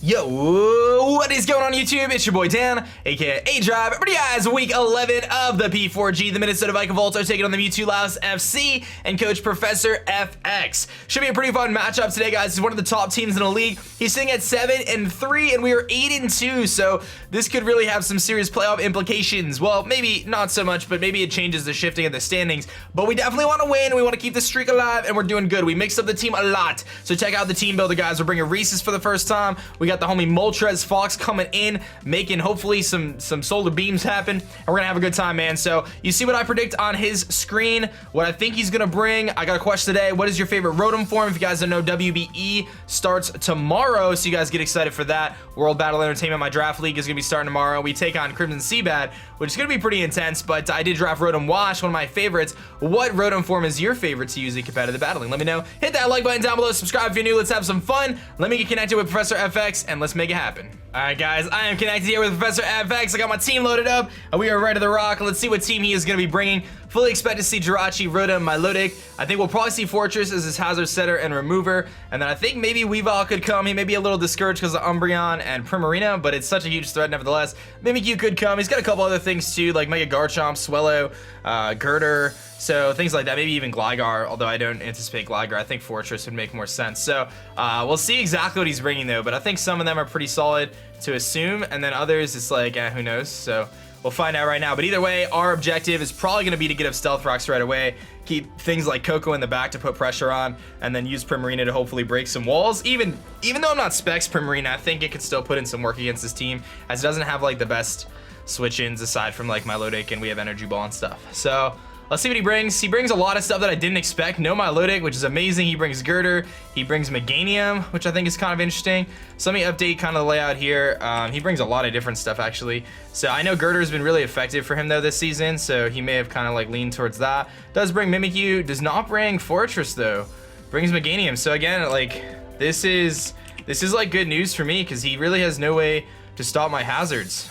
Yo, what is going on YouTube? It's your boy Dan, aka aDrive. Everybody guys, week 11 of the P4G. The Minnesota Vikavolts are taking on the Mewtwolouse FC and coach Prof FX. Should be a pretty fun matchup today, guys. He's one of the top teams in the league. He's sitting at 7-3 and we are 8-2, so this could really have some serious playoff implications. Well, maybe not so much, but maybe it changes the shifting of the standings. But we definitely want to win. We want to keep the streak alive, and we're doing good. We mixed up the team a lot. So check out the team builder, guys. We're bringing Rhesus for the first time. We got the homie Moltres Fox coming in, making hopefully some solar beams happen, and we're gonna have a good time, man. So you see what I predict on his screen, what I think he's gonna bring. I got a question today. What is your favorite Rotom form? If you guys don't know, WBE starts tomorrow, so you guys get excited for that. World Battle Entertainment, my draft league, is gonna be starting tomorrow. We take on Crimson Seabad, which is gonna be pretty intense, but I did draft Rotom Wash, one of my favorites. What Rotom form is your favorite to use in competitive battling? Let me know. Hit that like button down below, subscribe if you're new. Let's have some fun. Let me get connected with Prof FX, and let's make it happen. All right, guys, I am connected here with Prof FX. I got my team loaded up, and we are ready to rock. Let's see what team he is going to be bringing. Fully expect to see Jirachi, Rotom, Milotic. I think we'll probably see Fortress as his hazard setter and remover, and then I think maybe Weavile could come. He may be a little discouraged because of Umbreon and Primarina, but it's such a huge threat nevertheless. Mimikyu could come. He's got a couple other things too, like Mega Garchomp, Swellow, Girder, so things like that. Maybe even Gligar, although I don't anticipate Gligar. I think Fortress would make more sense. So we'll see exactly what he's bringing though, but I think some of them are pretty solid to assume, and then others it's like, who knows? So we'll find out right now. But either way, our objective is probably going to be to get up Stealth Rocks right away, keep things like Coco in the back to put pressure on, and then use Primarina to hopefully break some walls. Even though I'm not specs Primarina, I think it could still put in some work against this team, as it doesn't have like the best switch-ins aside from like Milotic, and we have Energy Ball and stuff. So let's see what he brings. He brings a lot of stuff that I didn't expect. No Milotic, which is amazing. He brings Girder. He brings Meganium, which I think is kind of interesting. So let me update kind of the layout here. He brings a lot of different stuff, actually. So I know Girder has been really effective for him, though, this season. So he may have kind of like leaned towards that. Does bring Mimikyu. Does not bring Fortress, though. Brings Meganium. So again, like, this is like good news for me, because he really has no way to stop my hazards.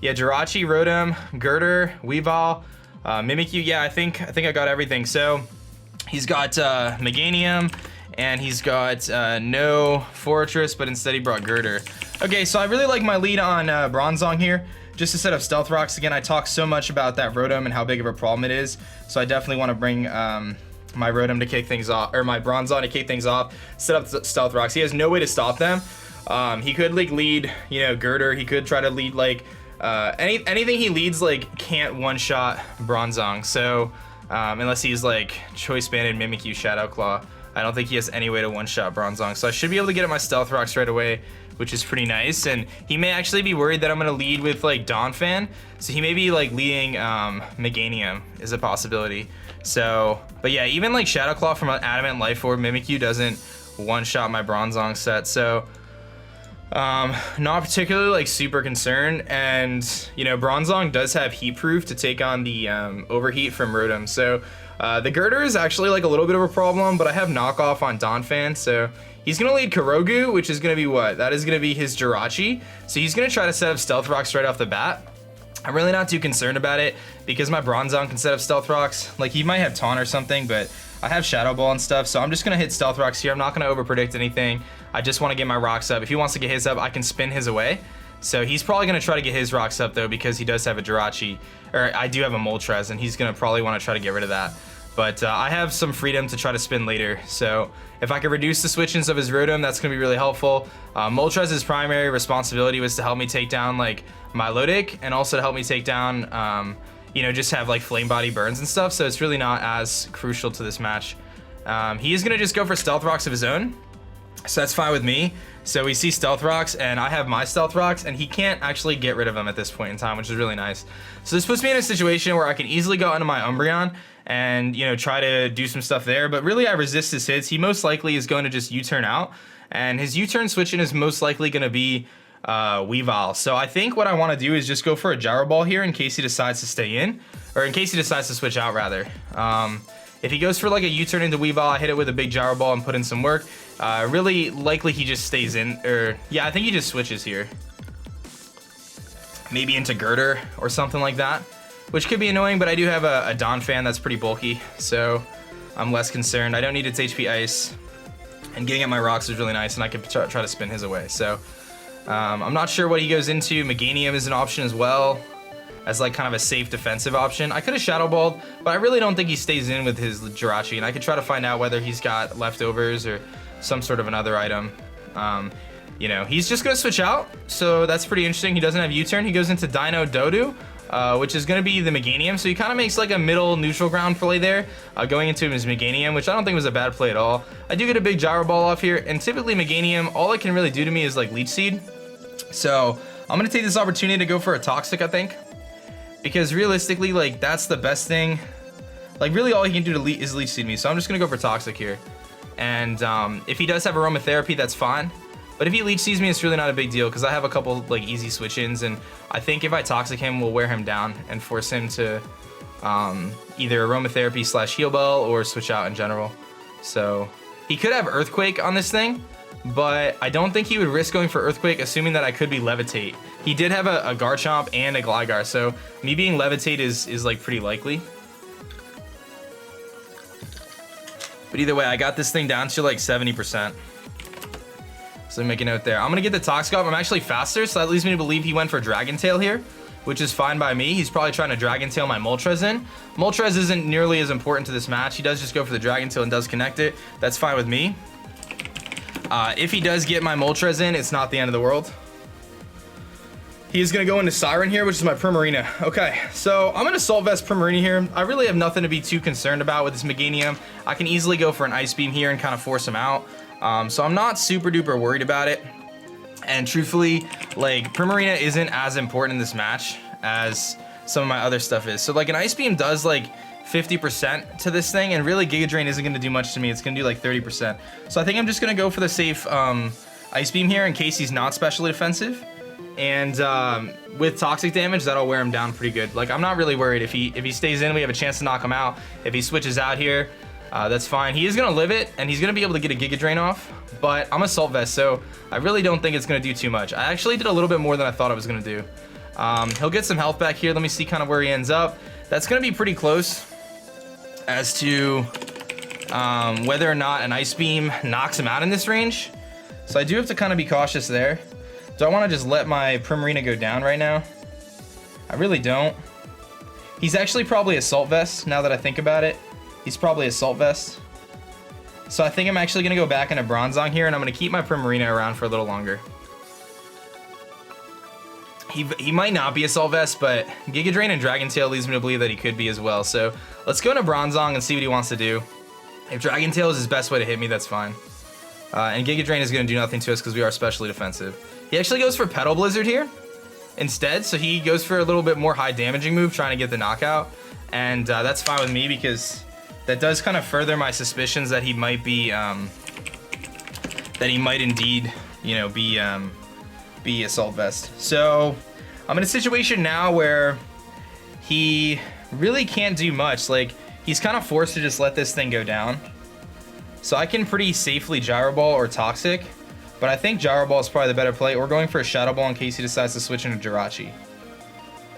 Yeah, Jirachi, Rotom, Girder, Weavile, Mimikyu. Yeah, I think I got everything. So he's got Meganium, and he's got no Fortress, but instead he brought Girder. Okay, so I really like my lead on Bronzong here, just to set up Stealth Rocks. Again, I talk so much about that Rotom and how big of a problem it is, so I definitely want to bring my Rotom to kick things off, or my Bronzong to kick things off, set up Stealth Rocks. He has no way to stop them. He could like lead, you know, Girder. He could try to lead like anything he leads like can't one-shot Bronzong. So unless he's like Choice Banded, Mimikyu, Shadow Claw, I don't think he has any way to one-shot Bronzong. So I should be able to get at my Stealth Rocks right away, which is pretty nice. And he may actually be worried that I'm gonna lead with like Donphan, so he may be like leading Meganium is a possibility. So, but yeah, even like Shadow Claw from an Adamant Life Orb, Mimikyu doesn't one-shot my Bronzong set. So not particularly like super concerned, and you know, Bronzong does have heat proof to take on the overheat from Rotom. So the Girder is actually like a little bit of a problem, but I have knockoff on Donphan, so he's gonna lead Kurogu, which is gonna be what? That is gonna be his Jirachi. So he's gonna try to set up Stealth Rocks right off the bat. I'm really not too concerned about it because my Bronzong can set up Stealth Rocks. Like, he might have Taunt or something, but I have Shadow Ball and stuff, so I'm just gonna hit Stealth Rocks here. I'm not gonna overpredict anything. I just want to get my rocks up. If he wants to get his up, I can spin his away. So he's probably gonna try to get his rocks up though, because he does have a Jirachi, or I do have a Moltres, and he's gonna probably want to try to get rid of that. But I have some freedom to try to spin later. So if I could reduce the switch-ins of his Rotom, that's gonna be really helpful. Moltres' primary responsibility was to help me take down like Milotic, and also to help me take down you know, just have like Flame Body burns and stuff, so it's really not as crucial to this match. He is gonna just go for Stealth Rocks of his own, so that's fine with me. So we see Stealth Rocks, and I have my Stealth Rocks, and he can't actually get rid of them at this point in time, which is really nice. So this puts me in a situation where I can easily go into my Umbreon and, you know, try to do some stuff there, but really I resist his hits. He most likely is going to just U-turn out, and his U-turn switch-in is most likely gonna be Weavile. So I think what I want to do is just go for a Gyro Ball here in case he decides to stay in, or in case he decides to switch out rather. If he goes for like a U-turn into Weavile, I hit it with a big Gyro Ball and put in some work. Really likely he just stays in, or yeah, I think he just switches here. Maybe into Girder or something like that, which could be annoying, but I do have a Donphan that's pretty bulky, so I'm less concerned. I don't need its HP Ice. and getting at my rocks was really nice, and I could try to spin his away. So I'm not sure what he goes into. Meganium is an option as well, as like kind of a safe defensive option. I could have Shadow Balled, but I really don't think he stays in with his Jirachi, and I could try to find out whether he's got leftovers or some sort of another item. You know, he's just gonna switch out, so that's pretty interesting. He doesn't have U-turn. He goes into Dino Dodu, which is gonna be the Meganium, so he kind of makes like a middle neutral ground play there, going into his Meganium, which I don't think was a bad play at all. I do get a big Gyro Ball off here, and typically Meganium, all it can really do to me is like Leech Seed. So I'm gonna take this opportunity to go for a Toxic, I think, because realistically, like, that's the best thing. Like, really all he can do is Leech Seed me, so I'm just gonna go for Toxic here. And if he does have Aromatherapy, that's fine. But if he Leech Seeds me, it's really not a big deal, because I have a couple like easy switch-ins, and I think if I Toxic him, we'll wear him down and force him to either Aromatherapy / Heal Bell or switch out in general. So he could have Earthquake on this thing, but I don't think he would risk going for Earthquake, assuming that I could be Levitate. He did have a Garchomp and a Gligar, so me being Levitate is like pretty likely. But either way, I got this thing down to like 70%. So make a note there. I'm gonna get the Toxic off. I'm actually faster, so that leads me to believe he went for Dragon Tail here, which is fine by me. He's probably trying to Dragon Tail my Moltres in. Moltres isn't nearly as important to this match. He does just go for the Dragon Tail and does connect it. That's fine with me. If he does get my Moltres in, it's not the end of the world. He's gonna go into Siren here, which is my Primarina. Okay, so I'm gonna Salt Vest Primarina here. I really have nothing to be too concerned about with this Meganium. I can easily go for an Ice Beam here and kind of force him out. So I'm not super duper worried about it. And truthfully, like, Primarina isn't as important in this match as some of my other stuff is. So like an Ice Beam does like 50% to this thing, and really Giga Drain isn't gonna do much to me. It's gonna do like 30%. So I think I'm just gonna go for the safe Ice Beam here in case he's not specially defensive. And with Toxic damage, that'll wear him down pretty good. Like, I'm not really worried. If he stays in, we have a chance to knock him out. If he switches out here, that's fine. He is gonna live it, and he's gonna be able to get a Giga Drain off, but I'm a Salt Vest, so I really don't think it's gonna do too much. I actually did a little bit more than I thought I was gonna do. He'll get some health back here. Let me see kind of where he ends up. That's gonna be pretty close as to whether or not an Ice Beam knocks him out in this range. So I do have to kind of be cautious there. Do I want to just let my Primarina go down right now? I really don't. He's actually probably a Salt Vest, now that I think about it. He's probably a Salt Vest. So I think I'm actually going to go back into Bronzong here, and I'm going to keep my Primarina around for a little longer. He might not be a Salt Vest, but Giga Drain and Dragon Tail leads me to believe that he could be as well. So let's go into Bronzong and see what he wants to do. If Dragon Tail is his best way to hit me, that's fine. And Giga Drain is going to do nothing to us because we are specially defensive. He actually goes for Petal Blizzard here instead, so he goes for a little bit more high damaging move, trying to get the knockout, and that's fine with me because that does kind of further my suspicions that he might be, indeed, you know, be a Salt Vest. So I'm in a situation now where he really can't do much. Like, he's kind of forced to just let this thing go down. So I can pretty safely Gyro Ball or Toxic, but I think Gyro Ball is probably the better play. We're going for a Shadow Ball in case he decides to switch into Jirachi.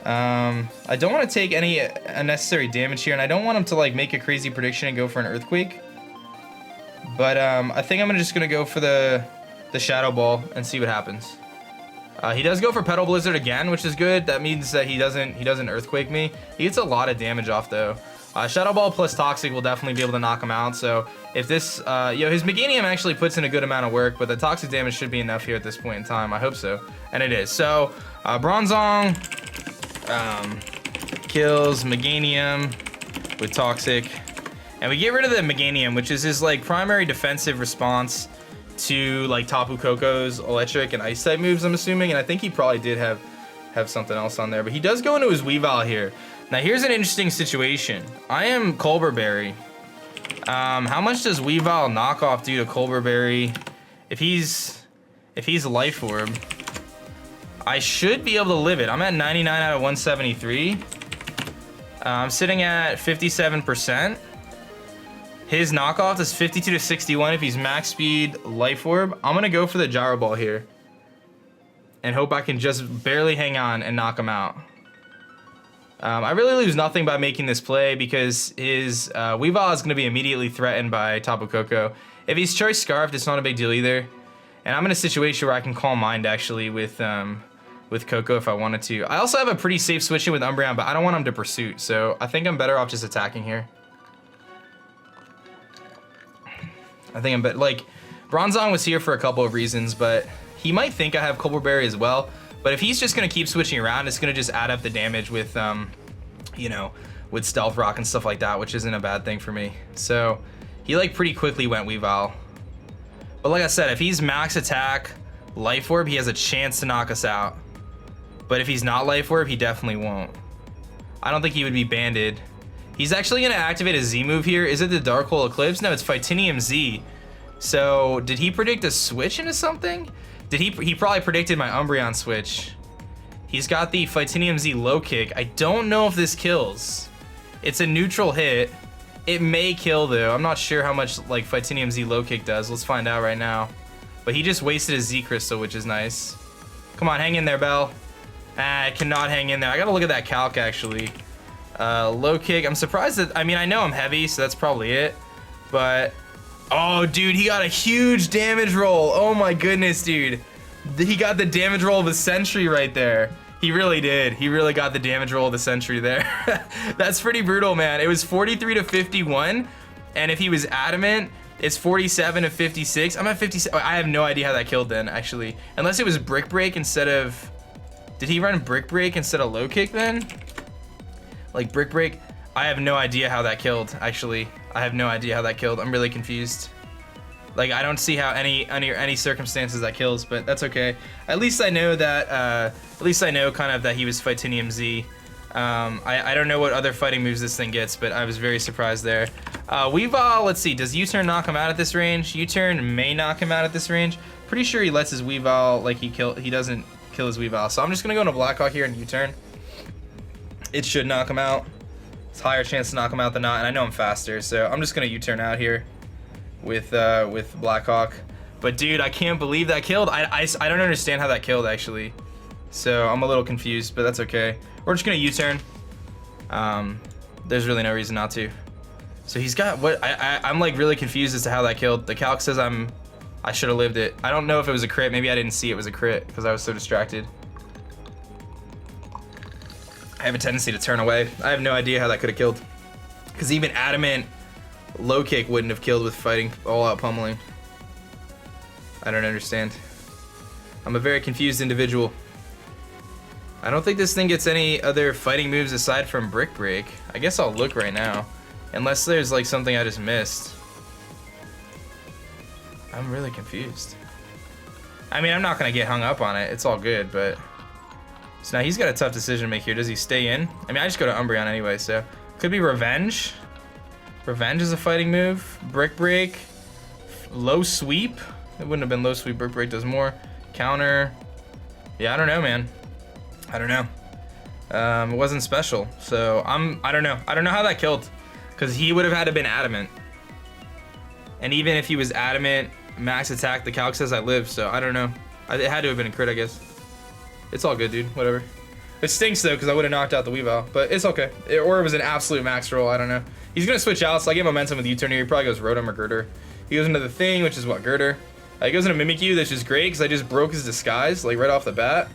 I don't want to take any unnecessary damage here, and I don't want him to like make a crazy prediction and go for an Earthquake. But I think I'm just gonna go for the Shadow Ball and see what happens. He does go for Petal Blizzard again, which is good. That means that he doesn't Earthquake me. He gets a lot of damage off though. Shadow Ball plus Toxic will definitely be able to knock him out. So if this, his Meganium actually puts in a good amount of work, but the Toxic damage should be enough here at this point in time. I hope so, and it is. So Bronzong kills Meganium with Toxic, and we get rid of the Meganium, which is his like primary defensive response to like Tapu Koko's electric and ice type moves, I'm assuming, and I think he probably did have something else on there, but he does go into his Weavile here. Now here's an interesting situation. I am Colbur Berry. How much does Weavile knockoff do to Colbur Berry? If he's Life Orb, I should be able to live it. I'm at 99 out of 173. I'm sitting at 57%. His knockoff is 52 to 61 if he's max speed Life Orb. I'm gonna go for the Gyro Ball here and hope I can just barely hang on and knock him out. I really lose nothing by making this play because his Weavile is going to be immediately threatened by Tapu Koko. If he's Choice Scarfed, it's not a big deal either. And I'm in a situation where I can Calm Mind actually with Koko if I wanted to. I also have a pretty safe switch in with Umbreon, but I don't want him to Pursuit, so I think I'm better off just attacking here. I think like, Bronzong was here for a couple of reasons, but he might think I have Colbur Berry as well. But if he's just gonna keep switching around, it's gonna just add up the damage with, you know, with Stealth Rock and stuff like that, which isn't a bad thing for me. So he like pretty quickly went Weavile. But like I said, if he's max attack, Life Orb, he has a chance to knock us out. But if he's not Life Orb, he definitely won't. I don't think he would be banded. He's actually gonna activate a Z move here. Is it the Dark Hole Eclipse? No, it's Phytinium Z. So did he predict a switch into something? Did he probably predicted my Umbreon switch. He's got the Phytinium Z low kick. I don't know if this kills. It's a neutral hit. It may kill though. I'm not sure how much like Phytinium Z low kick does. Let's find out right now. But he just wasted a Z crystal, which is nice. Come on, hang in there, Bell. Ah, I cannot hang in there. I gotta look at that calc actually. Low kick. I'm surprised that, I mean, I know I'm heavy, so that's probably it. But, oh, dude, he got a huge damage roll. Oh my goodness, dude. He got the damage roll of the century right there. He really did. He really got the damage roll of the century there. That's pretty brutal, man. It was 43 to 51, and if he was adamant, it's 47 to 56. I'm at 57. I have no idea how that killed then, actually. Unless it was Brick Break instead of... Did he run Brick Break instead of Low Kick then? Like Brick Break? I have no idea how that killed, actually. I have no idea how that killed. I'm really confused. Like, I don't see how under any circumstances that kills, but that's okay. At least I know that, at least I know kind of that he was Phytinium Z. I don't know what other fighting moves this thing gets, but I was very surprised there. Weavile, let's see, does U-turn knock him out at this range? U-turn may knock him out at this range. Pretty sure he lets his Weavile, like he doesn't kill his Weavile. So I'm just gonna go into Blackhawk here and U-turn. It should knock him out. It's a higher chance to knock him out than not, and I know I'm faster, so I'm just gonna U-turn out here with Blackhawk. But dude, I can't believe that killed. I don't understand how that killed actually. So I'm a little confused, but that's okay. We're just gonna U-turn. There's really no reason not to. So he's got what? I'm like really confused as to how that killed. The calc says I should have lived it. I don't know if it was a crit. Maybe I didn't see it was a crit because I was so distracted. I have a tendency to turn away. I have no idea how that could have killed. Because even adamant low kick wouldn't have killed with fighting all out pummeling. I don't understand. I'm a very confused individual. I don't think this thing gets any other fighting moves aside from Brick Break. I guess I'll look right now. Unless there's like something I just missed. I'm really confused. I mean, I'm not gonna get hung up on it. It's all good, but... So now he's got a tough decision to make here. Does he stay in? I mean, I just go to Umbreon anyway, so... Could be Revenge. Revenge is a fighting move. Brick Break. Low Sweep. It wouldn't have been Low Sweep. Brick Break does more. Counter. Yeah, I don't know, man. I don't know. It wasn't special, so I don't know. I don't know how that killed, because he would have had to been adamant. And even if he was adamant, max attack, the calc says I live, so I don't know. It had to have been a crit, I guess. It's all good, dude. Whatever. It stinks though, because I would have knocked out the Weavile, but it's okay. Or it was an absolute max roll. I don't know. He's gonna switch out, so I get momentum with U-turn here. He probably goes Rotom or Girder. He goes into the thing, which is what, Girder. He goes into Mimikyu, that's just great, because I just broke his disguise, like right off the bat.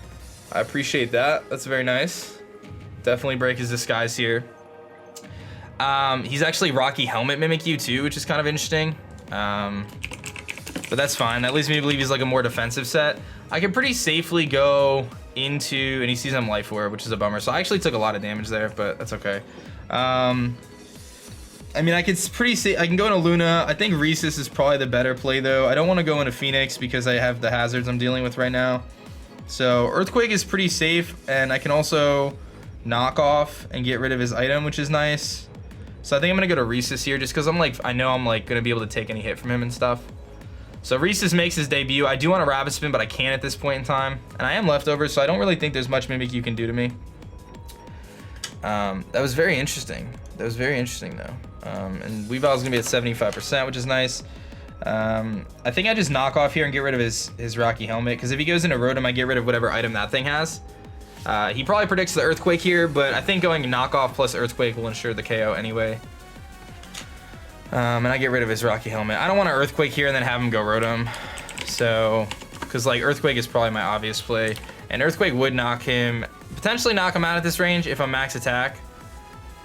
I appreciate that. That's very nice. Definitely break his disguise here. He's actually Rocky Helmet Mimikyu too, which is kind of interesting. But that's fine. That leads me to believe he's like a more defensive set. I can pretty safely go into, and he sees I'm Life Orb, which is a bummer. So I actually took a lot of damage there, but that's okay. I mean, I can go into Luna. I think Rhesus is probably the better play though. I don't want to go into Phoenix because I have the hazards I'm dealing with right now. So Earthquake is pretty safe, and I can also knock off and get rid of his item, which is nice. So I think I'm gonna go to Rhesus here just because I know I'm like gonna be able to take any hit from him and stuff. So Rhesus makes his debut. I do want a Rabbit Spin, but I can't at this point in time. And I am leftover, so I don't really think there's much Mimikyu can do to me. That was very interesting. That was very interesting though. And Weavile's gonna be at 75%, which is nice. I think I just knock off here and get rid of his Rocky Helmet, because if he goes into Rotom, I get rid of whatever item that thing has. He probably predicts the Earthquake here, but I think going knockoff plus Earthquake will ensure the KO anyway. And I get rid of his Rocky Helmet. I don't want to Earthquake here and then have him go Rotom. So, because like Earthquake is probably my obvious play. And Earthquake would knock him, potentially knock him out at this range if I'm max attack.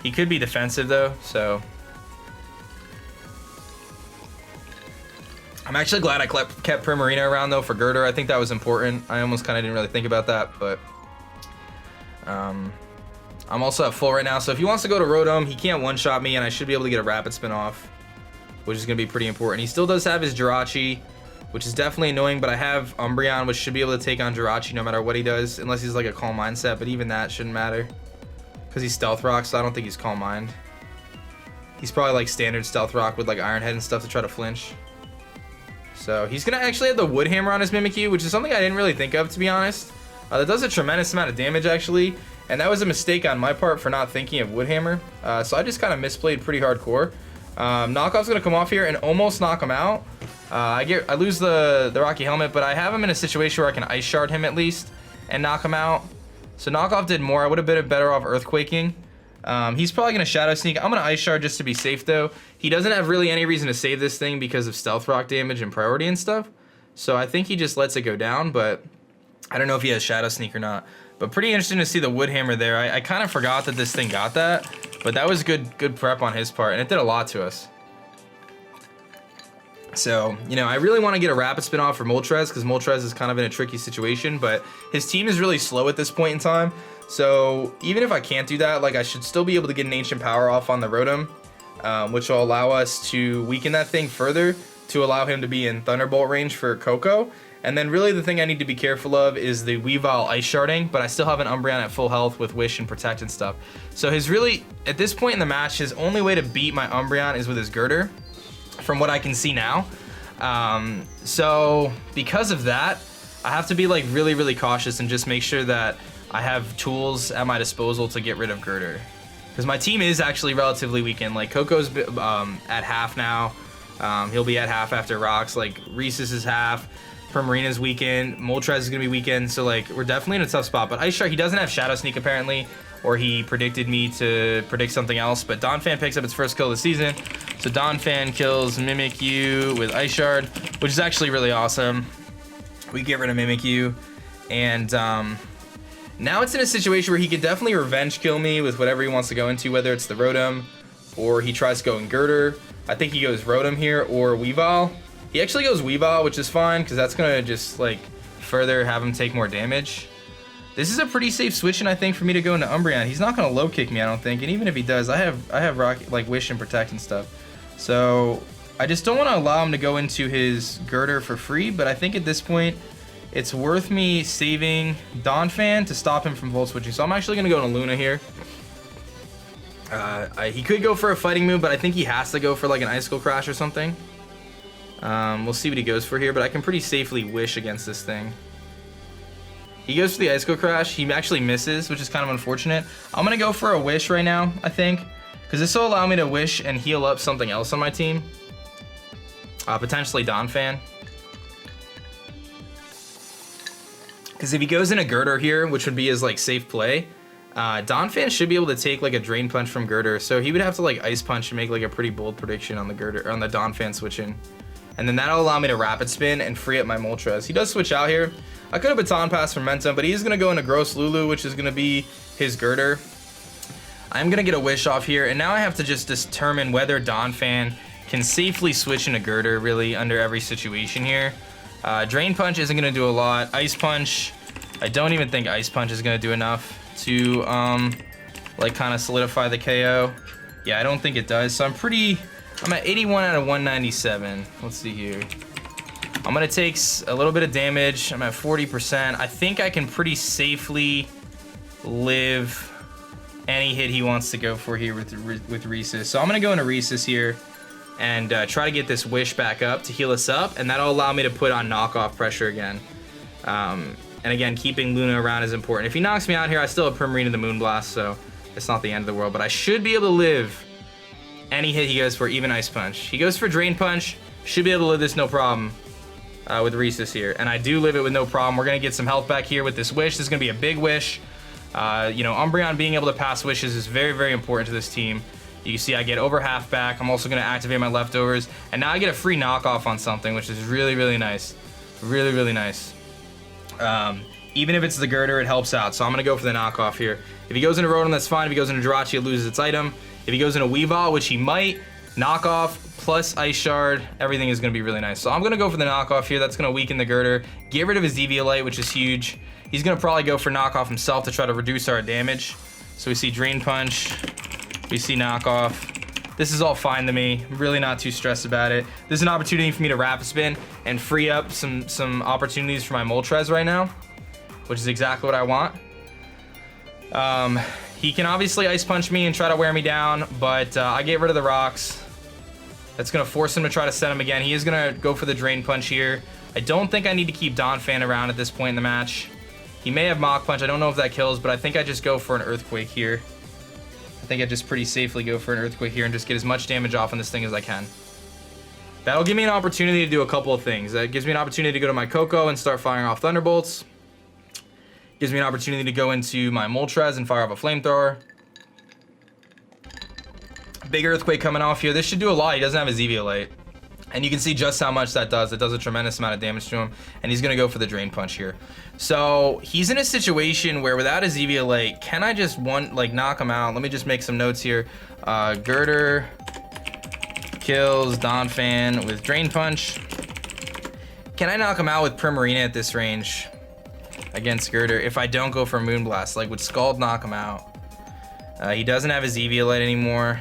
He could be defensive though, so. I'm actually glad I kept Primarina around though for Girder. I think that was important. I almost kind of didn't really think about that, but. I'm also at full right now, so if he wants to go to Rotom, he can't one-shot me, and I should be able to get a Rapid Spin off, which is going to be pretty important. He still does have his Jirachi, which is definitely annoying, but I have Umbreon, which should be able to take on Jirachi no matter what he does, unless he's like a Calm Mindset, but even that shouldn't matter, because he's Stealth Rock, so I don't think he's Calm Mind. He's probably like standard Stealth Rock with like Iron Head and stuff to try to flinch. So he's going to actually have the Wood Hammer on his Mimikyu, which is something I didn't really think of, to be honest. That does a tremendous amount of damage, actually, and that was a mistake on my part for not thinking of Wood Hammer. So I just kind of misplayed pretty hardcore. Knockoff's going to come off here and almost knock him out. I lose the Rocky Helmet, but I have him in a situation where I can Ice Shard him at least and knock him out. So Knockoff did more. I would have been better off Earthquaking. He's probably going to Shadow Sneak. I'm going to Ice Shard just to be safe, though. He doesn't have really any reason to save this thing because of Stealth Rock damage and priority and stuff. So I think he just lets it go down, but I don't know if he has Shadow Sneak or not. But pretty interesting to see the Wood Hammer there. I kind of forgot that this thing got that, but that was good prep on his part, and it did a lot to us. So, you know, I really want to get a Rapid Spin off for Moltres, because Moltres is kind of in a tricky situation, but his team is really slow at this point in time. So even if I can't do that, like I should still be able to get an Ancient Power off on the Rotom, which will allow us to weaken that thing further to allow him to be in Thunderbolt range for Coco. And then really the thing I need to be careful of is the Weavile Ice Sharding, but I still have an Umbreon at full health with Wish and Protect and stuff. So his really, at this point in the match, his only way to beat my Umbreon is with his Girder, from what I can see now. So because of that, I have to be like really cautious and just make sure that I have tools at my disposal to get rid of Girder. Because my team is actually relatively weakened. Like Coco's at half now. He'll be at half after Rocks. Like Rhesus is half. Primarina's weakened. Moltres is going to be weakened. So like we're definitely in a tough spot. But Ice Shard, he doesn't have Shadow Sneak apparently. Or he predicted me to predict something else. But Donphan picks up its first kill of the season. So Donphan kills Mimikyu with Ice Shard, which is actually really awesome. We get rid of Mimikyu. And now it's in a situation where he could definitely revenge kill me with whatever he wants to go into, whether it's the Rotom or he tries to go in Girder. I think he goes Rotom here or Weavile. He actually goes Weavile, which is fine because that's going to just like further have him take more damage. This is a pretty safe switch, and I think for me to go into Umbreon. He's not going to low kick me, I don't think. And even if he does, I have Rock, like Wish and Protect and stuff. So I just don't want to allow him to go into his Girder for free. But I think at this point, it's worth me saving Donphan to stop him from Volt Switching. So I'm actually going to go into Luna here. He could go for a fighting move, but I think he has to go for like an Icicle Crash or something. We'll see what he goes for here, but I can pretty safely Wish against this thing. He goes for the Icicle Crash. He actually misses, which is kind of unfortunate. I'm going to go for a Wish right now, I think, because this will allow me to Wish and heal up something else on my team. Potentially Donphan. Because if he goes in a Girder here, which would be his like safe play, Donphan should be able to take like a Drain Punch from Girder. So he would have to like Ice Punch and make like a pretty bold prediction on the Girder, or on the Donphan switching. And then that'll allow me to Rapid Spin and free up my Moltres. He does switch out here. I could have Baton Pass for Momentum, but he's going to go into Gross Lulu, which is going to be his Girder. I'm going to get a Wish off here, and now I have to just determine whether Donphan can safely switch into Girder, really, under every situation here. Drain Punch isn't going to do a lot. Ice Punch, I don't even think Ice Punch is going to do enough to, like, kind of solidify the KO. Yeah, I don't think it does, so I'm at 81 out of 197. Let's see here. I'm going to take a little bit of damage. I'm at 40%. I think I can pretty safely live any hit he wants to go for here with Rhesus. So I'm going to go into Rhesus here and try to get this Wish back up to heal us up, and that'll allow me to put on knockoff pressure again. And again, keeping Luna around is important. If he knocks me out here, I still have Primarina the Moonblast, so it's not the end of the world. But I should be able to live any hit he goes for, even Ice Punch. He goes for Drain Punch. Should be able to live this no problem with Rhesus here. And I do live it with no problem. We're going to get some health back here with this Wish. This is going to be a big Wish. You know, Umbreon being able to pass wishes is very, very important to this team. You can see I get over half back. I'm also going to activate my leftovers. And now I get a free knockoff on something, which is really, really nice. Really, really nice. Even if it's the Girder, it helps out. So I'm going to go for the knockoff here. If he goes into Rotom, that's fine. If he goes into Jirachi, it loses its item. If he goes into Weavile, which he might, knockoff plus Ice Shard, everything is going to be really nice. So I'm going to go for the knockoff here. That's going to weaken the Girder. Get rid of his Eviolite, which is huge. He's going to probably go for knockoff himself to try to reduce our damage. So we see Drain Punch. We see knockoff. This is all fine to me. I'm really not too stressed about it. This is an opportunity for me to Rapid Spin and free up some opportunities for my Moltres right now, which is exactly what I want. He can obviously Ice Punch me and try to wear me down, but I get rid of the rocks. That's going to force him to try to set him again. He is going to go for the Drain Punch here. I don't think I need to keep Donphan around at this point in the match. He may have Mach Punch. I don't know if that kills, but I think I just go for an Earthquake here. I think I just pretty safely go for an Earthquake here and just get as much damage off on this thing as I can. That'll give me an opportunity to do a couple of things. That gives me an opportunity to go to my Coco and start firing off Thunderbolts. Gives me an opportunity to go into my Moltres and fire off a Flamethrower. Big Earthquake coming off here. This should do a lot. He doesn't have his Eviolite. And you can see just how much that does. It does a tremendous amount of damage to him. And he's going to go for the Drain Punch here. So he's in a situation where without his Eviolite, can I just knock him out? Let me just make some notes here. Girder kills Donphan with Drain Punch. Can I knock him out with Primarina at this range against Girder if I don't go for Moonblast? Like, would Scald knock him out? He doesn't have his Eviolite anymore.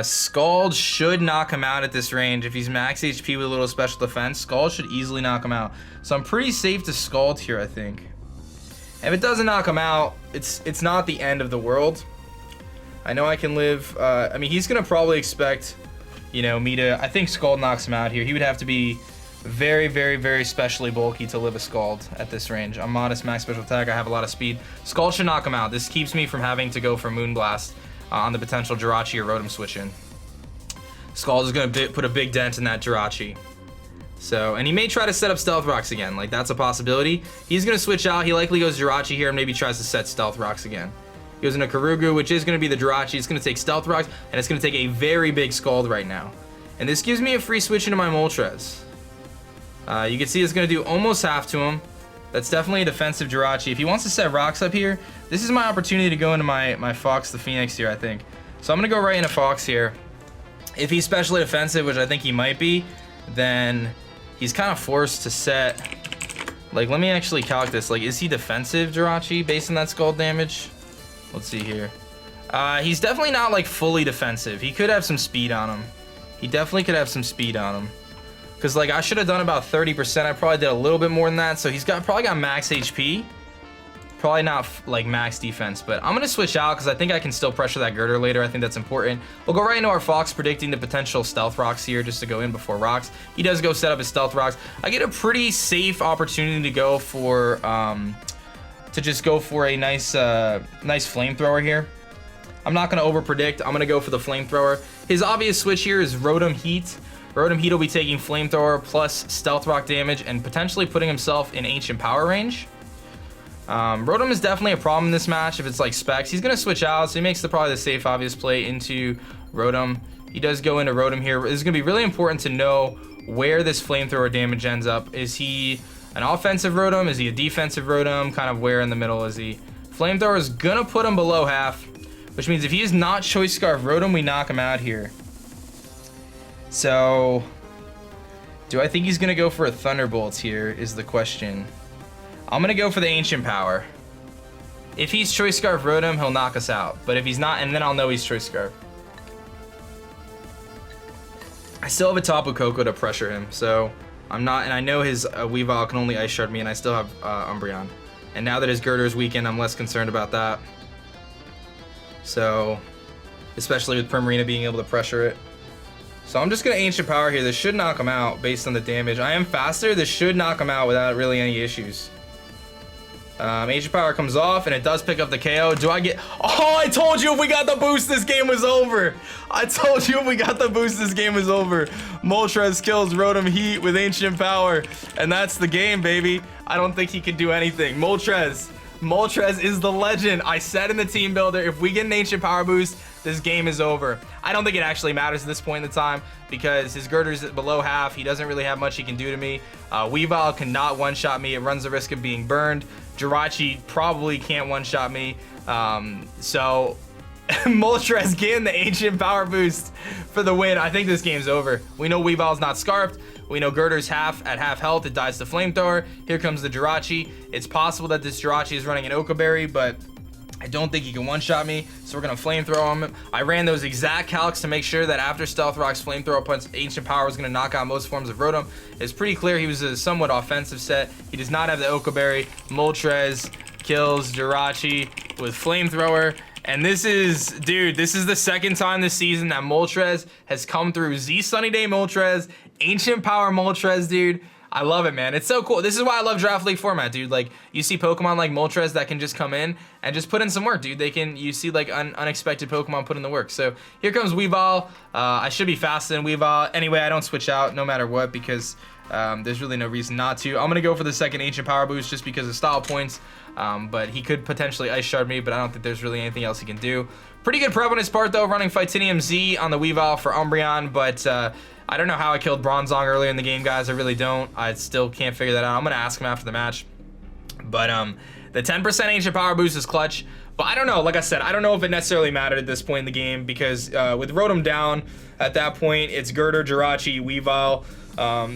Scald should knock him out at this range. If he's max HP with a little special defense, Scald should easily knock him out. So I'm pretty safe to Scald here, I think. If it doesn't knock him out, it's not the end of the world. I know I can live. I mean, he's gonna probably expect, you know, me to. I think Scald knocks him out here. He would have to be very, very, very specially bulky to live a Scald at this range. I'm modest max special attack. I have a lot of speed. Scald should knock him out. This keeps me from having to go for Moonblast on the potential Jirachi or Rotom switch in. Scald is going to put a big dent in that Jirachi. So, and he may try to set up Stealth Rocks again. Like, that's a possibility. He's going to switch out. He likely goes Jirachi here and maybe tries to set Stealth Rocks again. He goes into Karugu, which is going to be the Jirachi. It's going to take Stealth Rocks, and it's going to take a very big Scald right now. And this gives me a free switch into my Moltres. You can see it's going to do almost half to him. That's definitely a defensive Jirachi. If he wants to set rocks up here, this is my opportunity to go into my Fox the Phoenix here, I think. So I'm going to go right into Fox here. If he's specially defensive, which I think he might be, then he's kind of forced to set. Like, let me actually calc this. Like, is he defensive, Jirachi, based on that Scald damage? Let's see here. He's definitely not, like, fully defensive. He could have some speed on him. He definitely could have some speed on him. Because, like, I should have done about 30%. I probably did a little bit more than that. So he's probably got max HP. Probably not, like, max defense. But I'm going to switch out because I think I can still pressure that Girder later. I think that's important. We'll go right into our Fox, predicting the potential Stealth Rocks here just to go in before Rocks. He does go set up his Stealth Rocks. I get a pretty safe opportunity to go for, just go for a nice Flamethrower here. I'm not going to over-predict. I'm going to go for the Flamethrower. His obvious switch here is Rotom Heat. Rotom Heat will be taking Flamethrower plus Stealth Rock damage and potentially putting himself in Ancient Power range. Rotom is definitely a problem in this match if it's like specs. He's going to switch out, so he makes probably the safe, obvious play into Rotom. He does go into Rotom here. It's going to be really important to know where this Flamethrower damage ends up. Is he an offensive Rotom? Is he a defensive Rotom? Kind of where in the middle is he? Flamethrower is going to put him below half, which means if he is not Choice Scarf Rotom, we knock him out here. So, do I think he's going to go for a Thunderbolts here is the question. I'm going to go for the Ancient Power. If he's Choice Scarf Rotom, he'll knock us out. But if he's not, and then I'll know he's Choice Scarf. I still have a Tapu Koko to pressure him, so I'm not, and I know his Weavile can only Ice Shard me, and I still have Umbreon. And now that his Girder is weakened, I'm less concerned about that. So, especially with Primarina being able to pressure it. So I'm just going to Ancient Power here. This should knock him out based on the damage. I am faster. This should knock him out without really any issues. Ancient Power comes off, and it does pick up the KO. Do I get... Oh, I told you if we got the boost, this game was over. I told you if we got the boost, this game was over. Moltres kills Rotom Heat with Ancient Power, and that's the game, baby. I don't think he can do anything. Moltres Moltres is the legend. I said in the team builder, if we get an ancient power boost, this game is over. I don't think it actually matters at this point in the time because his girder's below half. He doesn't really have much he can do to me. Weavile cannot one-shot me. It runs the risk of being burned. Jirachi probably can't one-shot me. So Moltres getting the ancient power boost for the win. I think this game's over. We know Weavile's not scarfed. We know Girder's at half health. It dies to Flamethrower. Here comes the Jirachi. It's possible that this Jirachi is running an Oko Berry, but I don't think he can one-shot me, so we're gonna Flamethrow him. I ran those exact calcs to make sure that after Stealth Rock's Flamethrower punch, Ancient Power was gonna knock out most forms of Rotom. It's pretty clear he was a somewhat offensive set. He does not have the Oko Berry. Moltres kills Jirachi with Flamethrower. And this is, dude, this is the second time this season that Moltres has come through. Z Sunny Day Moltres, Ancient Power Moltres, dude. I love it, man. It's so cool. This is why I love Draft League format, dude. Like, you see Pokemon like Moltres that can just come in and just put in some work, dude. You see like unexpected Pokemon put in the work. So here comes Weavile. I should be faster than Weavile. Anyway, I don't switch out no matter what because there's really no reason not to. I'm gonna go for the second Ancient Power Boost just because of style points. But he could potentially Ice Shard me, but I don't think there's really anything else he can do. Pretty good prep on his part though, running Fightinium Z on the Weavile for Umbreon, but I don't know how I killed Bronzong earlier in the game, guys. I really don't. I still can't figure that out. I'm gonna ask him after the match. But the 10% Ancient Power Boost is clutch. But I don't know, like I said, I don't know if it necessarily mattered at this point in the game because with Rotom down, at that point, it's Girder, Jirachi, Weavile.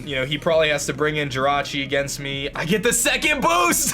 You know, he probably has to bring in Jirachi against me. I get the second boost!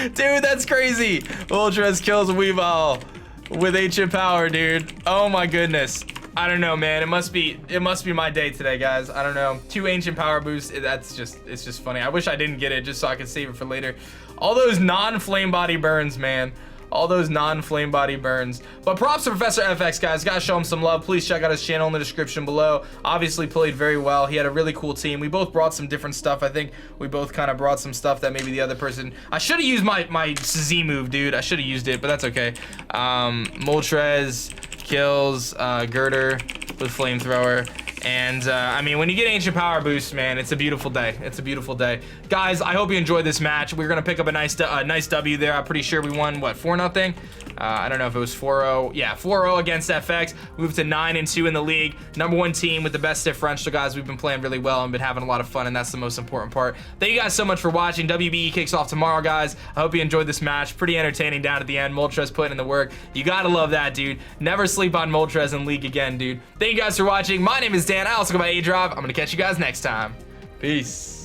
Dude, that's crazy. Moltres kills Weavile with Ancient Power, dude. Oh my goodness. I don't know, man. It must be my day today, guys. I don't know. 2 Ancient Power Boosts. It's just funny. I wish I didn't get it just so I could save it for later. All those non-flame body burns, man. All those non-flame body burns. But props to Professor FX, guys. Gotta show him some love. Please check out his channel in the description below. Obviously played very well. He had a really cool team. We both brought some different stuff. I think we both kind of brought some stuff that maybe the other person... I should have used my Z move, dude. I should have used it, but that's okay. Moltres kills Girder with Flamethrower. And I mean, when you get Ancient Power Boost, man, it's a beautiful day. It's a beautiful day. Guys, I hope you enjoyed this match. We're gonna pick up a nice W there. I'm pretty sure we won, what, 4-0? I don't know if it was 4-0. Yeah, 4-0 against FX. Moved to 9-2 in the league. #1 team with the best differential, guys. We've been playing really well and been having a lot of fun, and that's the most important part. Thank you guys so much for watching. WBE kicks off tomorrow, guys. I hope you enjoyed this match. Pretty entertaining down at the end. Moltres putting in the work. You gotta love that, dude. Never sleep on Moltres in league again, dude. Thank you guys for watching. My name is Dan. I also go by aDrive. I'm gonna catch you guys next time. Peace.